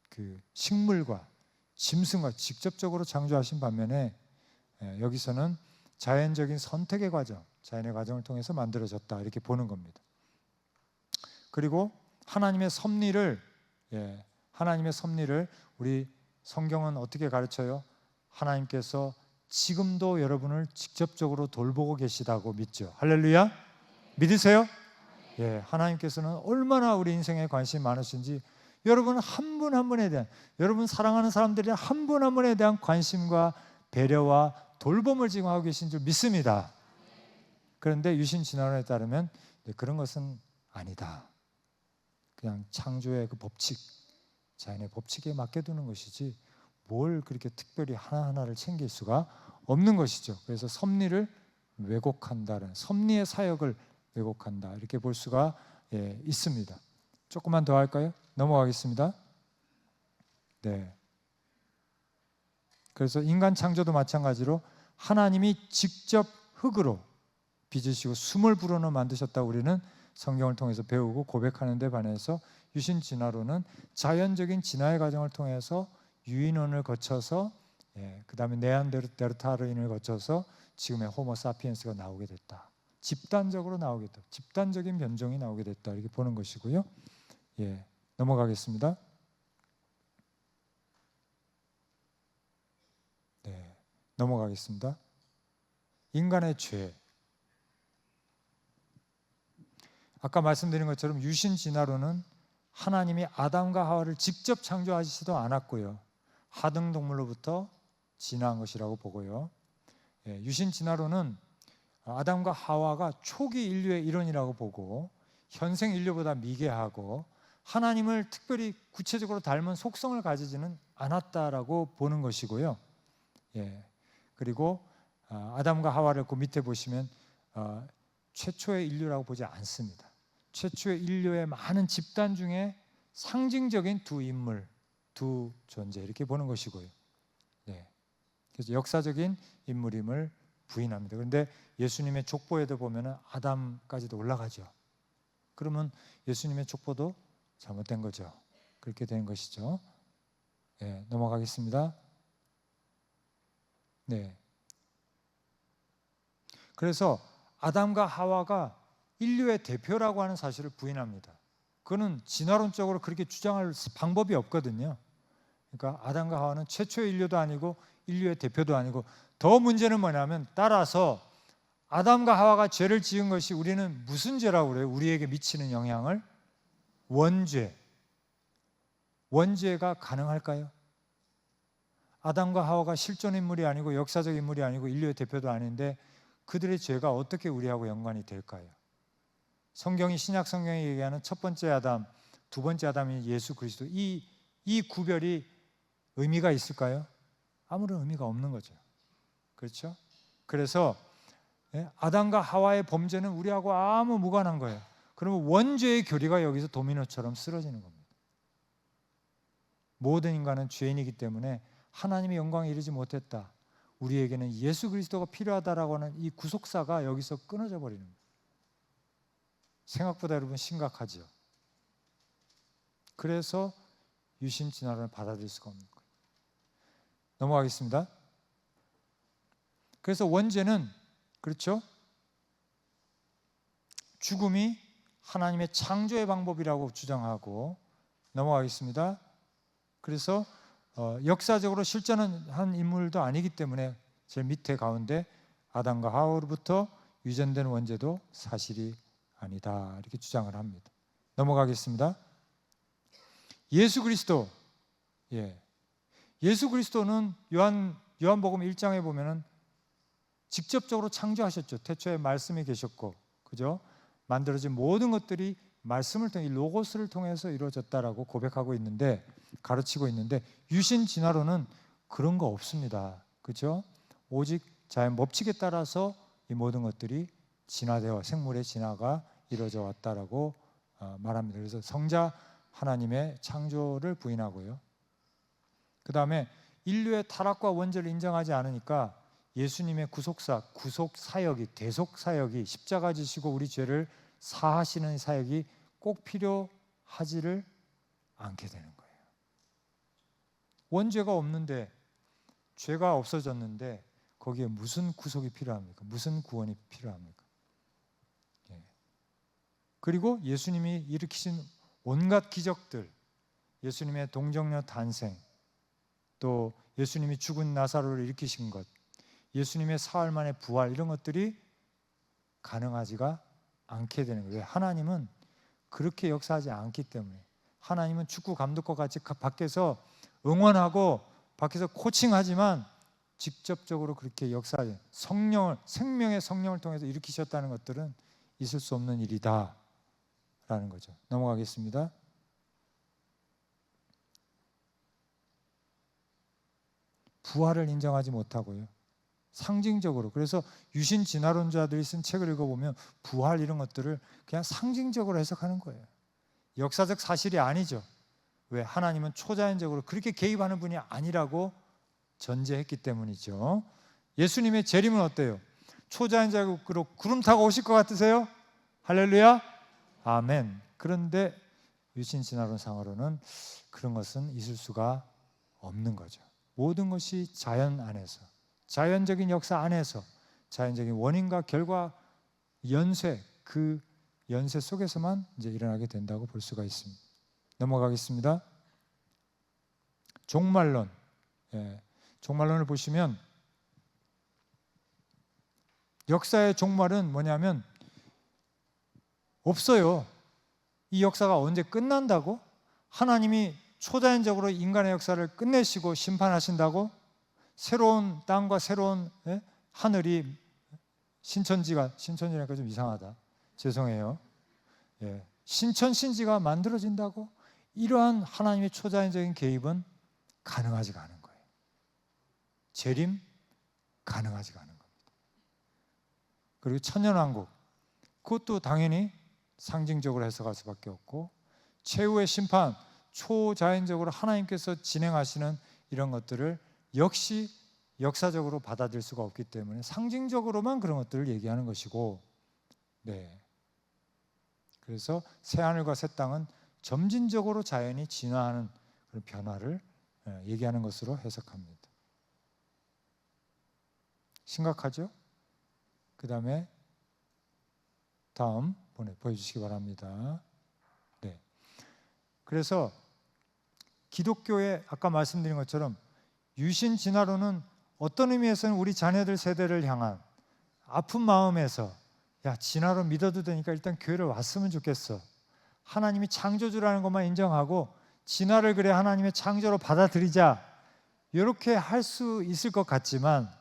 그 식물과 짐승과 직접적으로 창조하신 반면에, 여기서는 자연적인 선택의 과정, 자연의 과정을 통해서 만들어졌다, 이렇게 보는 겁니다. 그리고 하나님의 섭리를 우리 성경은 어떻게 가르쳐요? 하나님께서 지금도 여러분을 직접적으로 돌보고 계시다고 믿죠. 할렐루야. 믿으세요? 하나님께서는 얼마나 우리 인생에 관심이 많으신지, 여러분 한 분 한 분에 대한, 여러분 사랑하는 사람들이 한 분 한 분에 대한 관심과 배려와 돌봄을 지금 하고 계신 줄 믿습니다. 그런데 유신 진화론에 따르면 그런 것은 아니다. 그냥 창조의 그 법칙, 자연의 법칙에 맡겨두는 것이지 뭘 그렇게 특별히 하나하나를 챙길 수가 없는 것이죠. 그래서 섭리를 왜곡한다는, 섭리의 사역을 왜곡한다, 이렇게 볼 수가 있습니다. 조금만 더 할까요? 넘어가겠습니다. 그래서 인간 창조도 마찬가지로 하나님이 직접 흙으로 빚으시고 숨을 불어넣어 만드셨다고 우리는 성경을 통해서 배우고 고백하는 데 반해서, 유신 진화론은 자연적인 진화의 과정을 통해서 유인원을 거쳐서, 그 다음에 네안데르탈인을 거쳐서 지금의 호모 사피엔스가 나오게 됐다. 집단적으로 나오게 됐다. 집단적인 변종이 나오게 됐다. 이렇게 보는 것이고요. 예, 넘어가겠습니다. 네, 넘어가겠습니다. 인간의 죄. 아까 말씀드린 것처럼 유신 진화론은 하나님이 아담과 하와를 직접 창조하시지도 않았고요. 하등 동물로부터 진화한 것이라고 보고요. 예, 유신 진화론은 아담과 하와가 초기 인류의 일원이라고 보고 현생 인류보다 미개하고 하나님을 특별히 구체적으로 닮은 속성을 가지지는 않았다라고 보는 것이고요. 예, 그리고 아담과 하와를 그 밑에 보시면 최초의 인류라고 보지 않습니다. 최초의 인류의 많은 집단 중에 상징적인 두 인물, 두 존재 이렇게 보는 것이고요. 네. 그래서 역사적인 인물임을 부인합니다. 그런데 예수님의 족보에도 보면은 아담까지도 올라가죠. 그러면 예수님의 족보도 잘못된 거죠. 그렇게 된 것이죠. 네, 넘어가겠습니다. 네. 그래서 아담과 하와가 인류의 대표라고 하는 사실을 부인합니다. 그거는 진화론적으로 그렇게 주장할 방법이 없거든요. 그러니까 아담과 하와는 최초의 인류도 아니고 인류의 대표도 아니고, 더 문제는 뭐냐면 따라서 아담과 하와가 죄를 지은 것이 우리는 무슨 죄라고 그래요? 우리에게 미치는 영향을? 원죄. 원죄가 가능할까요? 아담과 하와가 실존 인물이 아니고 역사적 인물이 아니고 인류의 대표도 아닌데 그들의 죄가 어떻게 우리하고 연관이 될까요? 성경이, 신약 성경이 얘기하는 첫 번째 아담, 두 번째 아담이 예수 그리스도, 이 구별이 의미가 있을까요? 아무런 의미가 없는 거죠. 그렇죠? 그래서 아담과 하와의 범죄는 우리하고 아무 무관한 거예요. 그러면 원죄의 교리가 여기서 도미노처럼 쓰러지는 겁니다. 모든 인간은 죄인이기 때문에 하나님의 영광에 이르지 못했다. 우리에게는 예수 그리스도가 필요하다라고 하는 이 구속사가 여기서 끊어져 버리는 거예요. 생각보다 여러분 심각하죠. 그래서 유신 진화론을 받아들일 수가 없는 거예요. 넘어가겠습니다. 그래서 원죄는, 그렇죠? 죽음이 하나님의 창조의 방법이라고 주장하고, 넘어가겠습니다. 그래서 역사적으로 실존한 인물도 아니기 때문에 제일 밑에 가운데 아담과 하와로부터 유전된 원죄도 사실이 아니다 이렇게 주장을 합니다. 넘어가겠습니다. 예수 그리스도. 예수 그리스도는 요한복음 1장에 보면은 직접적으로 창조하셨죠. 태초에 말씀이 계셨고, 그죠? 만들어진 모든 것들이 말씀을 통해, 로고스를 통해서 이루어졌다라고 고백하고 있는데, 가르치고 있는데, 유신 진화론은 그런 거 없습니다. 그죠? 오직 자연 법칙에 따라서 이 모든 것들이 진화되어 생물의 진화가 이루어져 왔다라고 말합니다. 그래서 성자 하나님의 창조를 부인하고요. 그 다음에 인류의 타락과 원죄를 인정하지 않으니까 예수님의 구속사, 구속사역이, 대속사역이, 십자가 지시고 우리 죄를 사하시는 사역이 꼭 필요하지를 않게 되는 거예요. 원죄가 없는데, 죄가 없어졌는데 거기에 무슨 구속이 필요합니까? 무슨 구원이 필요합니까? 그리고 예수님이 일으키신 온갖 기적들, 예수님의 동정녀 탄생, 또 예수님이 죽은 나사로를 일으키신 것, 예수님의 사흘 만에 부활, 이런 것들이 가능하지가 않게 되는 거예요. 하나님은 그렇게 역사하지 않기 때문에. 하나님은 축구 감독과 같이 밖에서 응원하고 밖에서 코칭하지만 직접적으로 그렇게 역사하지, 생명의 성령을 통해서 일으키셨다는 것들은 있을 수 없는 일이다 라는 거죠. 넘어가겠습니다. 부활을 인정하지 못하고요. 상징적으로. 그래서 유신 진화론자들이 쓴 책을 읽어보면 부활 이런 것들을 그냥 상징적으로 해석하는 거예요. 역사적 사실이 아니죠. 왜? 하나님은 초자연적으로 그렇게 개입하는 분이 아니라고 전제했기 때문이죠. 예수님의 재림은 어때요? 초자연적으로 구름 타고 오실 것 같으세요? 할렐루야? 아멘. 그런데 유신 진화론 상으로는 그런 것은 있을 수가 없는 거죠. 모든 것이 자연 안에서, 자연적인 역사 안에서, 자연적인 원인과 결과 연쇄, 그 연쇄 속에서만 이제 일어나게 된다고 볼 수가 있습니다. 넘어가겠습니다. 종말론. 종말론을 보시면 역사의 종말은 뭐냐면 없어요. 이 역사가 언제 끝난다고? 하나님이 초자연적으로 인간의 역사를 끝내시고 심판하신다고? 새로운 땅과 새로운 하늘이 신천지라니까 좀 이상하다. 죄송해요. 신천신지가 만들어진다고? 이러한 하나님의 초자연적인 개입은 가능하지가 않은 거예요. 재림 가능하지가 않은 겁니다. 그리고 천년왕국, 그것도 당연히 상징적으로 해석할 수밖에 없고, 최후의 심판, 초자연적으로 하나님께서 진행하시는 이런 것들을 역시 역사적으로 받아들일 수가 없기 때문에 상징적으로만 그런 것들을 얘기하는 것이고, 그래서 새하늘과 새 땅은 점진적으로 자연이 진화하는 그런 변화를 얘기하는 것으로 해석합니다. 심각하죠? 그 다음에 다음 보여주시기 바랍니다. 그래서 기독교의 아까 말씀드린 것처럼 유신 진화론은 어떤 의미에서는 우리 자녀들 세대를 향한 아픈 마음에서, 야, 진화론 믿어도 되니까 일단 교회를 왔으면 좋겠어, 하나님이 창조주라는 것만 인정하고 진화를 그래 하나님의 창조로 받아들이자, 이렇게 할 수 있을 것 같지만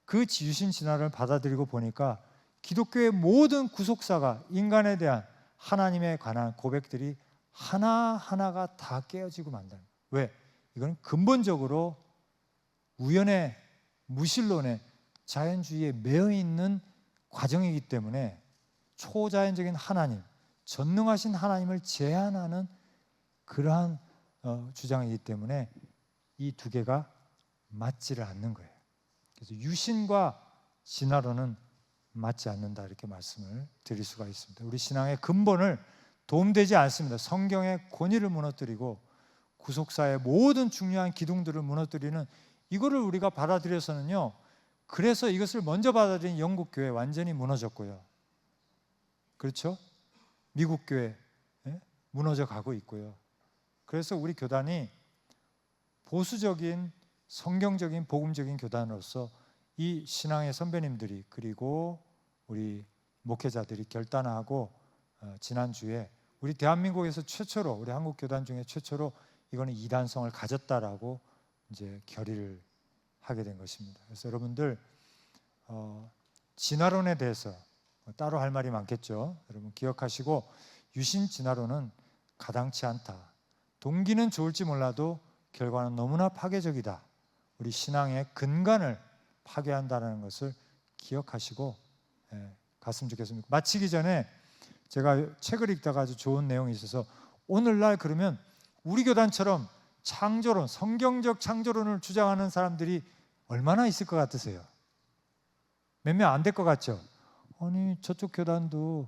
그 유신 진화를 받아들이고 보니까 기독교의 모든 구속사가 인간에 대한 하나님에 관한 고백들이 하나하나가 다 깨어지고 만다는 거예요. 왜? 이건 근본적으로 우연의 무신론의 자연주의에 매여 있는 과정이기 때문에 초자연적인 하나님, 전능하신 하나님을 제한하는 그러한 주장이기 때문에 이 두 개가 맞지를 않는 거예요. 그래서 유신과 진화론은 맞지 않는다, 이렇게 말씀을 드릴 수가 있습니다. 우리 신앙의 근본을 도움되지 않습니다. 성경의 권위를 무너뜨리고 구속사의 모든 중요한 기둥들을 무너뜨리는 이거를 우리가 받아들여서는요, 그래서 이것을 먼저 받아들인 영국 교회 완전히 무너졌고요, 그렇죠? 미국 교회 무너져 가고 있고요. 그래서 우리 교단이 보수적인 성경적인 복음적인 교단으로서 이 신앙의 선배님들이, 그리고 우리 목회자들이 결단하고 지난주에 우리 대한민국에서 최초로, 우리 한국 교단 중에 최초로 이거는 이단성을 가졌다라고 이제 결의를 하게 된 것입니다. 그래서 여러분들 진화론에 대해서 따로 할 말이 많겠죠. 여러분 기억하시고, 유신 진화론은 가당치 않다. 동기는 좋을지 몰라도 결과는 너무나 파괴적이다. 우리 신앙의 근간을 파괴한다는 것을 기억하시고 갔으면 좋겠습니다. 마치기 전에 제가 책을 읽다가 아주 좋은 내용이 있어서, 오늘날 그러면 우리 교단처럼 창조론, 성경적 창조론을 주장하는 사람들이 얼마나 있을 것 같으세요? 몇 명 안 될 것 같죠? 아니, 저쪽 교단도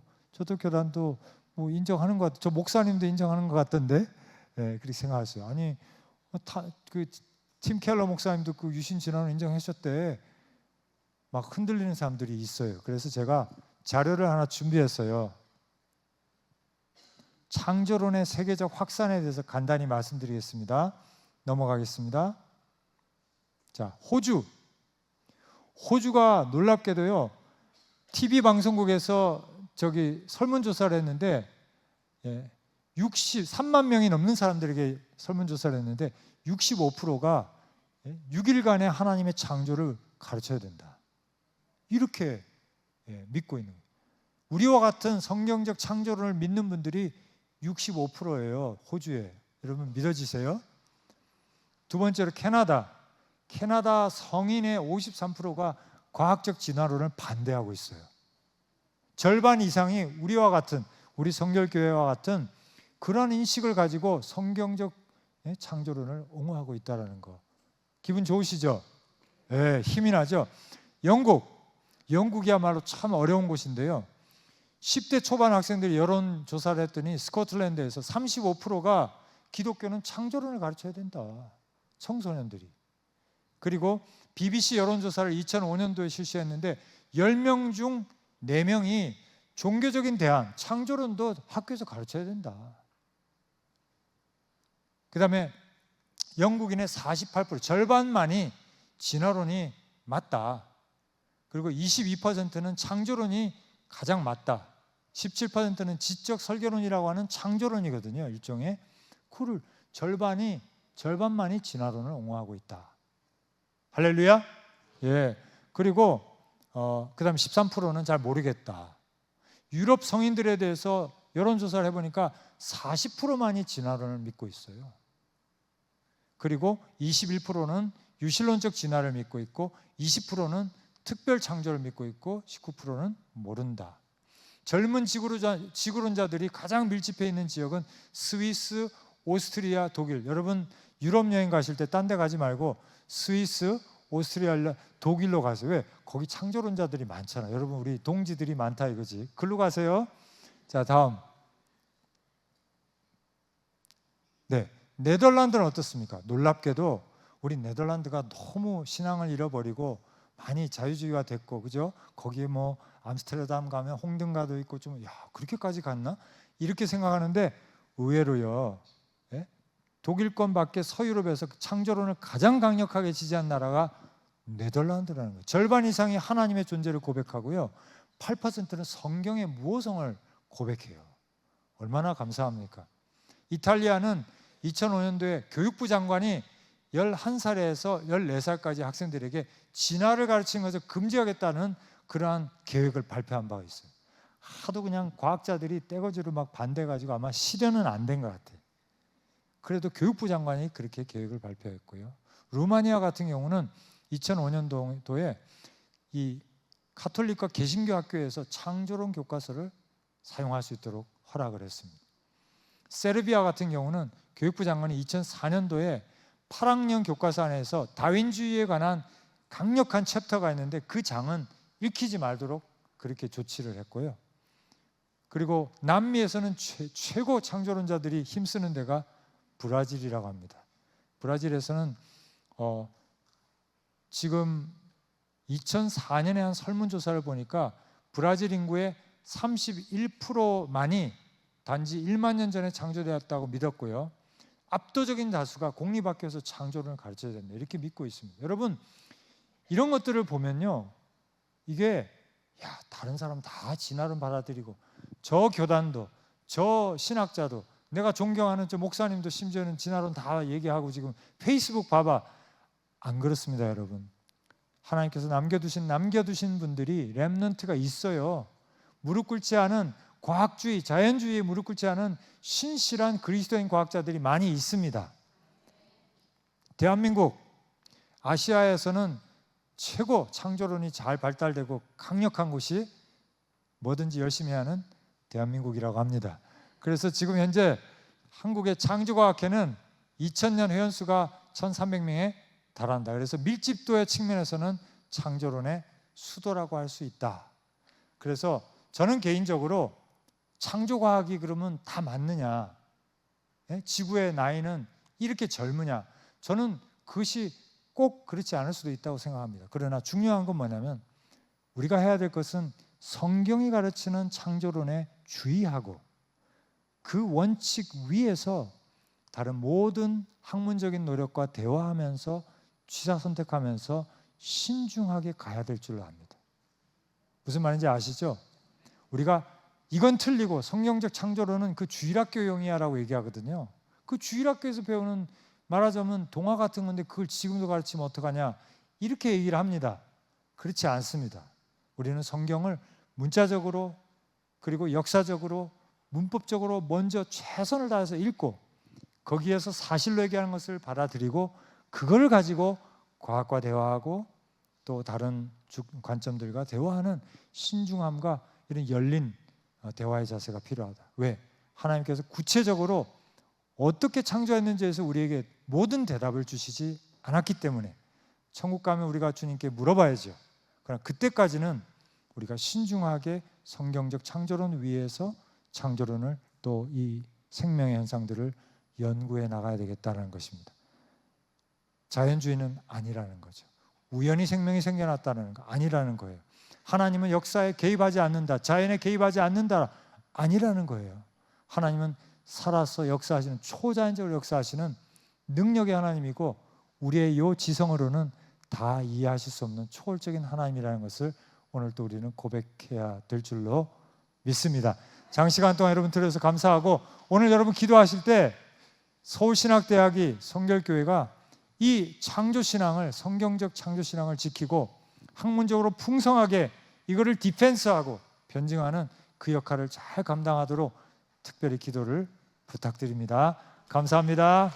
뭐 인정하는 것 같아. 저 목사님도 인정하는 것 같던데, 그렇게 생각하세요. 아니, 팀 켈러 목사님도 그 유신 진화론 인정하셨대. 막 흔들리는 사람들이 있어요. 그래서 제가 자료를 하나 준비했어요. 창조론의 세계적 확산에 대해서 간단히 말씀드리겠습니다. 넘어가겠습니다. 자, 호주가 놀랍게도요, TV 방송국에서 설문조사를 했는데 63만 명이 넘는 사람들에게 설문조사를 했는데 65%가 6일간의 하나님의 창조를 가르쳐야 된다, 이렇게 믿고 있는 거예요. 우리와 같은 성경적 창조론을 믿는 분들이 65%예요, 호주에. 여러분 믿어지세요? 두 번째로 캐나다 성인의 53%가 과학적 진화론을 반대하고 있어요. 절반 이상이 우리와 같은, 우리 성결교회와 같은 그런 인식을 가지고 성경적 창조론을 옹호하고 있다는 거. 기분 좋으시죠? 힘이 나죠? 영국이야말로 참 어려운 곳인데요, 10대 초반 학생들이 여론조사를 했더니 스코틀랜드에서 35%가 기독교는 창조론을 가르쳐야 된다, 청소년들이. 그리고 BBC 여론조사를 2005년도에 실시했는데 10명 중 네 명이 종교적인 대안, 창조론도 학교에서 가르쳐야 된다. 그 다음에 영국인의 48%, 절반만이 진화론이 맞다. 그리고 22%는 창조론이 가장 맞다. 17%는 지적 설계론이라고 하는 창조론이거든요. 일종의 그를 절반만이 진화론을 옹호하고 있다. 할렐루야. 예. 그리고 그다음 13%는 잘 모르겠다. 유럽 성인들에 대해서 여론조사를 해보니까 40%만이 진화론을 믿고 있어요. 그리고 21%는 유실론적 진화를 믿고 있고 20%는 특별 창조를 믿고 있고 19%는 모른다. 젊은 지구론자들이 가장 밀집해 있는 지역은 스위스, 오스트리아, 독일. 여러분 유럽 여행 가실 때 딴 데 가지 말고 스위스, 오스트리아, 독일로 가세요. 왜? 거기 창조론자들이 많잖아요. 여러분 우리 동지들이 많다 이거지. 글로 가세요. 자, 다음. 네, 네덜란드는 어떻습니까? 놀랍게도 우리 네덜란드가 너무 신앙을 잃어버리고 많이 자유주의가 됐고, 그죠? 거기에 뭐 암스테르담 가면 홍등가도 있고 좀 그렇게까지 갔나? 이렇게 생각하는데 의외로요. 예? 독일권 밖에 서유럽에서 창조론을 가장 강력하게 지지한 나라가 네덜란드라는 거예요. 절반 이상이 하나님의 존재를 고백하고요. 8%는 성경의 무호성을 고백해요. 얼마나 감사합니까? 이탈리아는 2005년도에 교육부 장관이 11살에서 14살까지 학생들에게 진화를 가르치는 것을 금지하겠다는 그러한 계획을 발표한 바가 있어요. 하도 그냥 과학자들이 떼거지로 막 반대해가지고 아마 실현은 안 된 것 같아요. 그래도 교육부 장관이 그렇게 계획을 발표했고요. 루마니아 같은 경우는 2005년도에 이 가톨릭과 개신교 학교에서 창조론 교과서를 사용할 수 있도록 허락을 했습니다. 세르비아 같은 경우는 교육부 장관이 2004년도에 8학년 교과서 안에서 다윈주의에 관한 강력한 챕터가 있는데 그 장은 읽히지 말도록 그렇게 조치를 했고요. 그리고 남미에서는 최고 창조론자들이 힘쓰는 데가 브라질이라고 합니다. 브라질에서는 지금 2004년에 한 설문조사를 보니까 브라질 인구의 31%만이 단지 1만 년 전에 창조되었다고 믿었고요. 압도적인 다수가 공립학교에서 창조론을 가르쳐야 된다 이렇게 믿고 있습니다. 여러분 이런 것들을 보면요, 이게 다른 사람 다 진화론 받아들이고 저 교단도 저 신학자도 내가 존경하는 저 목사님도 심지어는 진화론 다 얘기하고 지금 페이스북 봐봐. 안 그렇습니다, 여러분. 하나님께서 남겨두신 분들이 렘넌트가 있어요. 무릎 꿇지 않은 과학주의, 자연주의에 무릎 꿇지 않은 신실한 그리스도인 과학자들이 많이 있습니다. 대한민국, 아시아에서는 최고 창조론이 잘 발달되고 강력한 곳이 뭐든지 열심히 하는 대한민국이라고 합니다. 그래서 지금 현재 한국의 창조과학회는 2000년 회원수가 1300명에 달한다. 그래서 밀집도의 측면에서는 창조론의 수도라고 할 수 있다. 그래서 저는 개인적으로 창조과학이 그러면 다 맞느냐? 지구의 나이는 이렇게 젊으냐? 저는 그것이 꼭 그렇지 않을 수도 있다고 생각합니다. 그러나 중요한 건 뭐냐면 우리가 해야 될 것은 성경이 가르치는 창조론에 주의하고 그 원칙 위에서 다른 모든 학문적인 노력과 대화하면서 취사 선택하면서 신중하게 가야 될 줄로 압니다. 무슨 말인지 아시죠? 우리가 이건 틀리고 성경적 창조론은 그 주일학교용이야 라고 얘기하거든요. 그 주일학교에서 배우는 말하자면 동화 같은 건데 그걸 지금도 가르치면 어떡하냐 이렇게 얘기를 합니다. 그렇지 않습니다. 우리는 성경을 문자적으로 그리고 역사적으로 문법적으로 먼저 최선을 다해서 읽고 거기에서 사실로 얘기하는 것을 받아들이고 그걸 가지고 과학과 대화하고 또 다른 관점들과 대화하는 신중함과 이런 열린 대화의 자세가 필요하다. 왜? 하나님께서 구체적으로 어떻게 창조했는지에서 우리에게 모든 대답을 주시지 않았기 때문에 천국 가면 우리가 주님께 물어봐야죠. 그러나 그때까지는 우리가 신중하게 성경적 창조론 위에서 창조론을 또 이 생명의 현상들을 연구해 나가야 되겠다는 것입니다. 자연주의는 아니라는 거죠. 우연히 생명이 생겨났다는 거 아니라는 거예요. 하나님은 역사에 개입하지 않는다, 자연에 개입하지 않는다 아니라는 거예요. 하나님은 살아서 역사하시는, 초자연적으로 역사하시는 능력의 하나님이고 우리의 요 지성으로는 다 이해하실 수 없는 초월적인 하나님이라는 것을 오늘 또 우리는 고백해야 될 줄로 믿습니다. 장시간 동안 여러분 들어서 감사하고, 오늘 여러분 기도하실 때 서울신학대학이 성결교회가 이 창조신앙을, 성경적 창조신앙을 지키고 학문적으로 풍성하게 이거를 디펜스하고 변증하는 그 역할을 잘 감당하도록 특별히 기도를 부탁드립니다. 감사합니다.